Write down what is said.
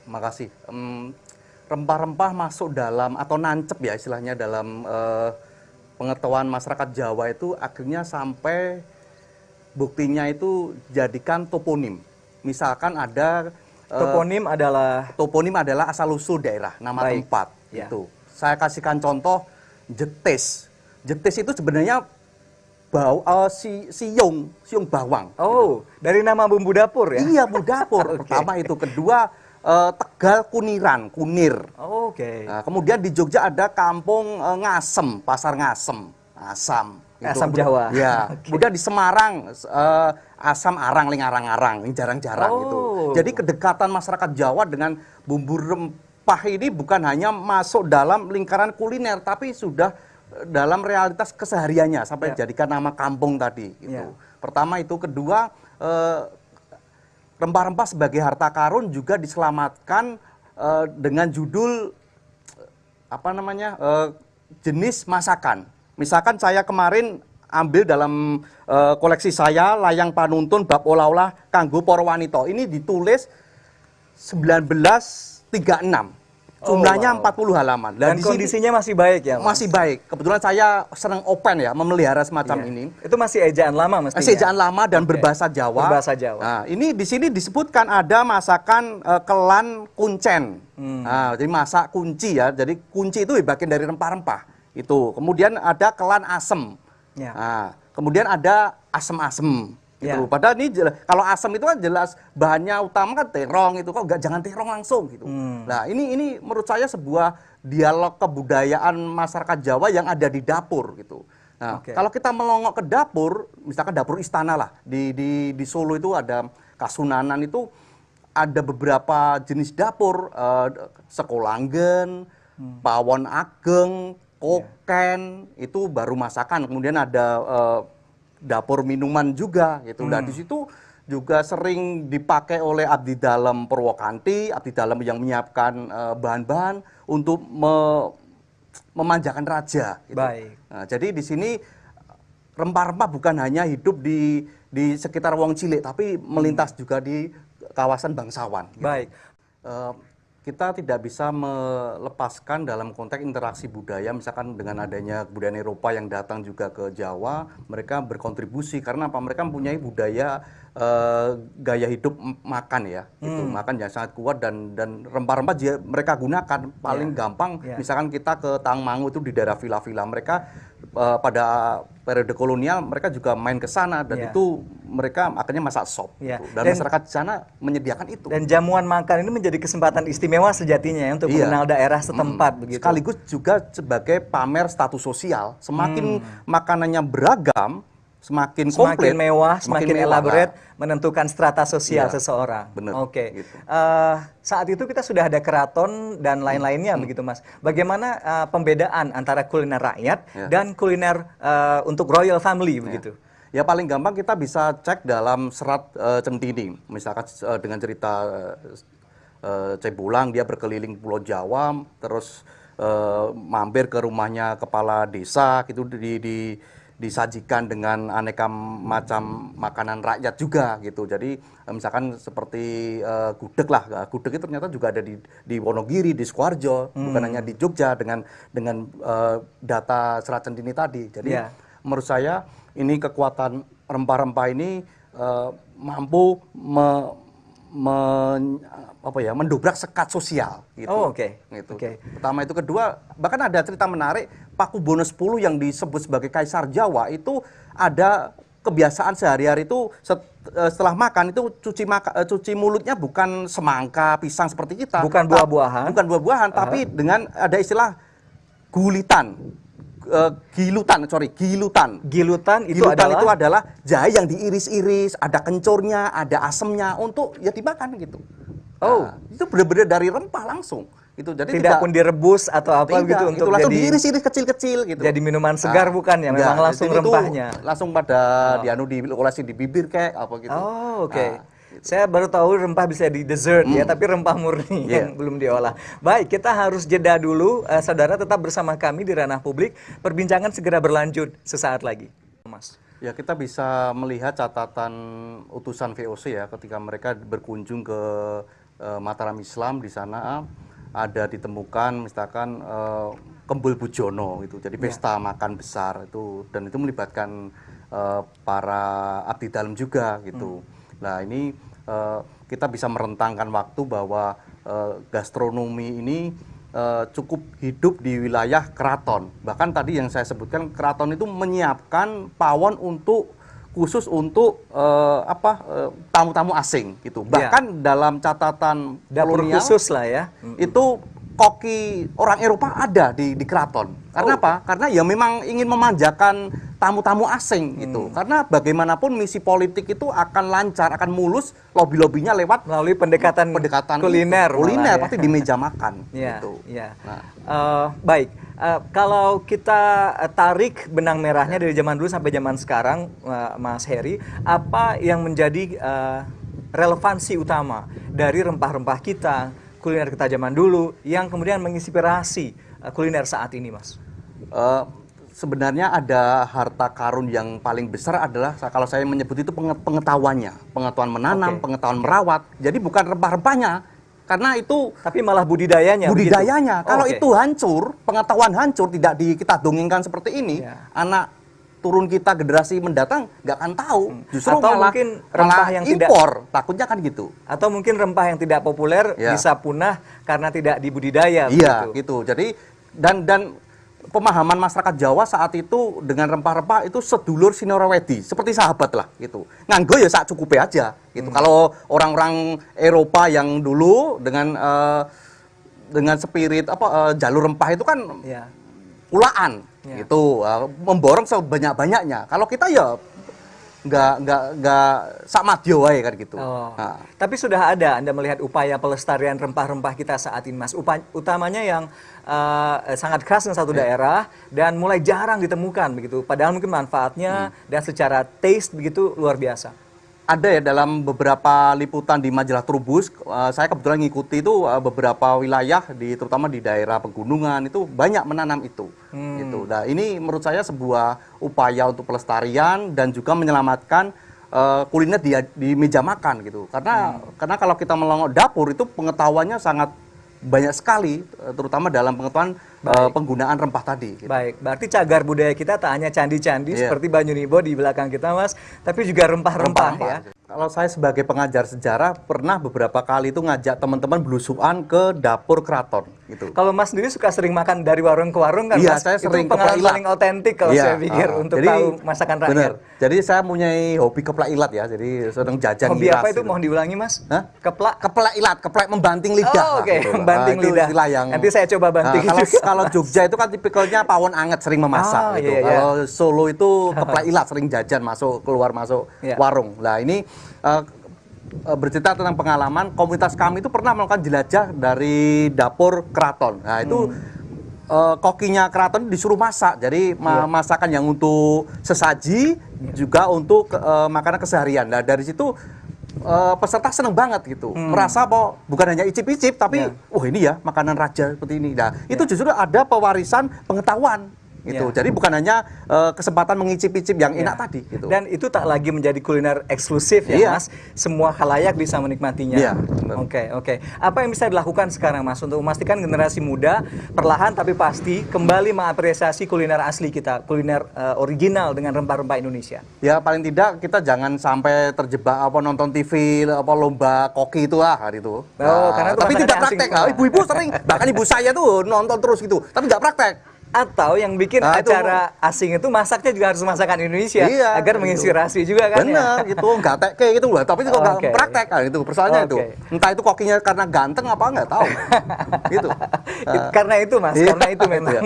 makasih. Rempah-rempah masuk dalam atau nancep ya istilahnya dalam pengetahuan masyarakat Jawa itu akhirnya sampai buktinya itu jadikan toponim. Misalkan ada Toponim adalah asal-usul daerah, nama baik. tempat Ya. itu. Saya kasihkan contoh jetis. Jetis itu sebenarnya siung bawang. Oh, dari nama bumbu dapur ya? Iya, bumbu dapur. Oke. Pertama itu, kedua Tegal kunir. Oh, oke. Nah, kemudian di Jogja ada kampung Ngasem, pasar Ngasem, asam. Asam Jawa. Ya. Okay. Kemudian di Semarang asam arang, ling arang-arang, ini jarang-jarang gitu. Jadi kedekatan masyarakat Jawa dengan bumbu rempah ini bukan hanya masuk dalam lingkaran kuliner, tapi sudah dalam realitas kesehariannya sampai jadikan nama kampung tadi. Gitu. Pertama itu, kedua rempah-rempah sebagai harta karun juga diselamatkan dengan judul jenis masakan. Misalkan saya kemarin ambil dalam koleksi saya layang panuntun bab olah-olah kanggo para wanita. Ini ditulis 1936. Jumlahnya 40 halaman. Dan kondisinya masih baik ya, Mas? Masih baik. Kebetulan saya senang open ya, memelihara semacam ini. Itu masih ejaan lama mestinya? Ejaan lama dan berbahasa Jawa. Berbahasa Jawa. Nah, ini di sini disebutkan ada masakan kelan kuncen. Nah, jadi masak kunci ya. Jadi kunci itu bagian dari rempah-rempah. Itu. Kemudian ada kelan asem. Nah, kemudian ada asem-asem. Gitu. Padahal ini kalau asam itu kan jelas bahannya utama kan terong itu, kok jangan terong langsung gitu. Nah, ini menurut saya sebuah dialog kebudayaan masyarakat Jawa yang ada di dapur gitu. Nah, kalau kita melongok ke dapur, misalkan dapur istana lah di Solo itu ada Kasunanan, itu ada beberapa jenis dapur, sekolanggen, pawon ageng, koken, itu baru masakan. Kemudian ada dapur minuman juga gitu. Nah, di situ juga sering dipakai oleh abdi dalam Purwokanti, abdi dalam yang menyiapkan bahan-bahan untuk memanjakan raja gitu. Baik. Nah, jadi di sini rempah-rempah bukan hanya hidup di sekitar Wong Cilik, tapi melintas juga di kawasan bangsawan gitu. Baik. Kita tidak bisa melepaskan dalam konteks interaksi budaya, misalkan dengan adanya kebudayaan Eropa yang datang juga ke Jawa, mereka berkontribusi karena apa? Mereka mempunyai budaya gaya hidup makan ya, gitu. Makan yang sangat kuat dan rempah-rempah mereka gunakan paling gampang. Misalkan kita ke Tangmangu itu di daerah villa-villa mereka pada periode kolonial mereka juga main ke sana dan itu mereka akhirnya masak sop gitu. Dan masyarakat di sana menyediakan itu. Dan jamuan makan ini menjadi kesempatan istimewa sejatinya ya untuk mengenal daerah setempat begitu. Sekaligus juga sebagai pamer status sosial. Semakin makanannya beragam, semakin komplit, mewah, semakin elaborate, menentukan strata sosial seseorang. Oke. Gitu. Saat itu kita sudah ada keraton dan lain-lainnya begitu, Mas. Bagaimana pembedaan antara kuliner rakyat dan kuliner untuk royal family begitu? Ya paling gampang kita bisa cek dalam serat Centini. Misalkan dengan cerita Cebulang, dia berkeliling Pulau Jawa, terus mampir ke rumahnya kepala desa gitu, disajikan dengan aneka macam makanan rakyat juga gitu. Jadi misalkan seperti gudeg lah, gudeg itu ternyata juga ada di Wonogiri, di Sukoharjo, bukan hanya di Jogja dengan data Serat Centini tadi. Jadi menurut saya ini kekuatan rempah-rempah ini mampu mendobrak sekat sosial gitu. Gitu. Pertama itu, kedua bahkan ada cerita menarik Pakubono X yang disebut sebagai Kaisar Jawa itu ada kebiasaan sehari-hari itu setelah makan itu cuci mulutnya bukan semangka, pisang seperti kita. Bukan buah-buahan. Bukan buah-buahan, tapi dengan ada istilah gilutan. Gilutan itu adalah jahe yang diiris-iris, ada kencurnya, ada asemnya untuk ya dimakan gitu. Itu benar-benar dari rempah langsung. Itu jadi tidak pun direbus atau apa gitu untuk langsung diiris-iris kecil-kecil gitu. Jadi minuman segar bukan ya, memang langsung rempahnya. Langsung pada diolesi di bibir kayak apa gitu. Saya baru tahu rempah bisa di dessert ya, tapi rempah murni yang belum diolah. Baik, kita harus jeda dulu. Saudara tetap bersama kami di Ranah Publik. Perbincangan segera berlanjut sesaat lagi. Mas. Ya, kita bisa melihat catatan utusan VOC ya ketika mereka berkunjung ke Mataram Islam di sana ada ditemukan misalkan Kembul Bujono itu. Jadi pesta makan besar itu, dan itu melibatkan para abdi dalam juga gitu. Nah, ini kita bisa merentangkan waktu bahwa gastronomi ini cukup hidup di wilayah keraton. Bahkan tadi yang saya sebutkan, keraton itu menyiapkan pawon khusus untuk tamu-tamu asing gitu. Bahkan dalam catatan dapur kolonial, khusus lah ya. Itu koki orang Eropa ada di keraton. Karena apa? Karena ya memang ingin memanjakan tamu-tamu asing gitu. Karena bagaimanapun misi politik itu akan lancar, akan mulus, lobby-lobbynya lewat melalui pendekatan kuliner. Kuliner pasti di meja makan gitu. Nah. Baik. Kalau kita tarik benang merahnya dari zaman dulu sampai zaman sekarang, Mas Heri, apa yang menjadi relevansi utama dari rempah-rempah kita, kuliner kita zaman dulu, yang kemudian menginspirasi kuliner saat ini, Mas? Sebenarnya ada harta karun yang paling besar adalah, kalau saya menyebut itu pengetahuannya, pengetahuan menanam, pengetahuan merawat. Jadi bukan rempah-rempahnya, karena itu, tapi malah budidayanya. Kalau itu hancur, pengetahuan hancur, tidak kita dongengkan seperti ini, anak turun kita generasi mendatang nggak akan tahu. Justru atau mungkin rempah yang impor, takutnya kan gitu. Atau mungkin rempah yang tidak populer bisa punah karena tidak dibudidaya. Iya, gitu. Jadi dan pemahaman masyarakat Jawa saat itu dengan rempah-rempah itu sedulur sinorowedi, seperti sahabat lah gitu. Nganggo ya sak cukupe aja gitu. Kalau orang-orang Eropa yang dulu dengan spirit jalur rempah itu kan ulaan gitu, memborong sebanyak-banyaknya. Kalau kita ya nggak sama dia wae kan gitu. Nah. Tapi sudah ada Anda melihat upaya pelestarian rempah-rempah kita saat ini, Mas. Utamanya yang sangat khas dengan satu daerah dan mulai jarang ditemukan begitu. Padahal mungkin manfaatnya dan secara taste begitu luar biasa. Ada ya, dalam beberapa liputan di majalah Trubus, saya kebetulan ngikuti itu beberapa wilayah terutama di daerah pegunungan itu banyak menanam itu. Gitu. Nah, ini menurut saya sebuah upaya untuk pelestarian dan juga menyelamatkan kuliner di meja makan gitu. Karena kalau kita melongok dapur itu pengetahuannya sangat banyak sekali, terutama dalam pengetahuan penggunaan rempah tadi. Gitu. Baik, berarti cagar budaya kita tak hanya candi-candi seperti Banyu Nibo di belakang kita, Mas, tapi juga rempah-rempah ya. Kalau saya sebagai pengajar sejarah pernah beberapa kali itu ngajak teman-teman belusukan ke dapur keraton gitu. Kalau Mas sendiri suka sering makan dari warung ke warung kan, Mas? Saya sering. Itu pengalaman paling otentik kalau saya pikir untuk tahu masakan rakyat. Bener. Jadi saya punya hobi keplak ilat ya. Jadi sering jajan hobi apa itu? Mohon diulangi, Mas? Keplak ilat, keplak membanting lidah. Oke, membanting lidah. Nanti saya coba banting. Kalau Jogja itu kan tipikalnya pawon anget, sering memasak gitu. Kalau Solo itu keplak ilat, sering jajan keluar masuk warung. Nah, ini bercerita tentang pengalaman komunitas kami itu pernah melakukan jelajah dari dapur keraton. Nah, itu kokinya keraton disuruh masak. Jadi masakan yang untuk sesaji juga untuk makanan keseharian. Nah, dari situ peserta seneng banget gitu, merasa bukan hanya icip-icip tapi ini ya makanan raja seperti ini. Nah, itu justru ada pewarisan pengetahuan gitu. Jadi bukan hanya kesempatan mengicip-icip yang enak tadi gitu. Dan itu tak lagi menjadi kuliner eksklusif ya, Mas. Semua khalayak bisa menikmatinya. Oke. Apa yang bisa dilakukan sekarang, Mas, untuk memastikan generasi muda perlahan tapi pasti kembali mengapresiasi kuliner asli kita, kuliner original dengan rempah-rempah Indonesia? Ya, paling tidak kita jangan sampai terjebak nonton TV lomba koki itu hari itu. Karena itu tapi tidak praktek. Ibu-ibu sering, bahkan ibu saya tuh nonton terus gitu, tapi nggak praktek. Atau yang bikin acara asing itu masaknya juga harus masakan Indonesia agar menginspirasi juga kan. Bener gitu, nggak kayak gitu loh, tapi juga nggak praktek kan itu persoalannya itu. Entah itu kokinya karena ganteng apa nggak tahu. Gitu. Karena itu, Mas, karena itu memang.